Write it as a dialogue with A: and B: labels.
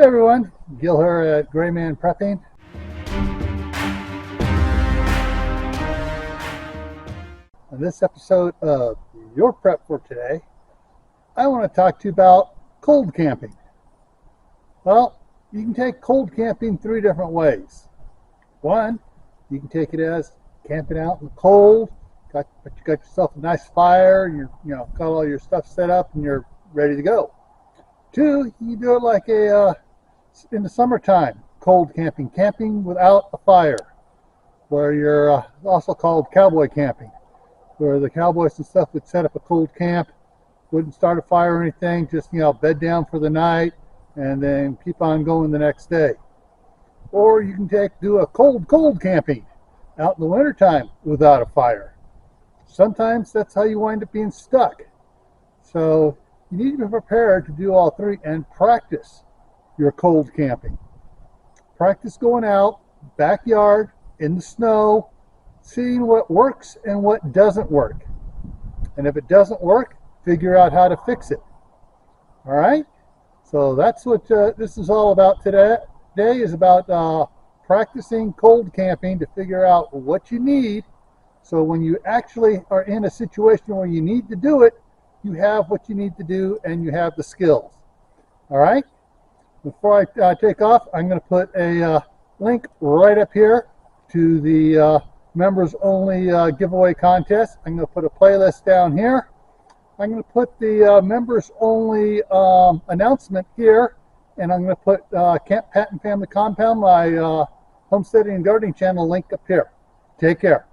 A: Hey everyone, Gil here at graymanprepping. On this episode of Your Prep for Today, I want to talk to you about cold camping. Well, you can take cold camping three different ways. One, you can take it as camping out in the cold, but you got yourself a nice fire, you got all your stuff set up and you're ready to go. Two, you do it like in the summertime, cold camping, camping without a fire, where you're also called cowboy camping, where the cowboys and stuff would set up a cold camp, wouldn't start a fire or anything, just bed down for the night and then keep on going the next day. Or you can do a cold camping out in the wintertime without a fire. Sometimes that's how you wind up being stuck. So you need to be prepared to do all three and practice your cold camping. Practice going out, backyard, in the snow, seeing what works and what doesn't work. And if it doesn't work, figure out how to fix it. All right? So that's what this is all about today. Today is about practicing cold camping to figure out what you need, so when you actually are in a situation where you need to do it, you have what you need to do and you have the skills. All right? Before I take off, I'm going to put a link right up here to the members only giveaway contest. I'm going to put a playlist down here. I'm going to put the members only announcement here, and I'm going to put Camp Patton Family Compound, my homesteading and gardening channel, link up here. Take care.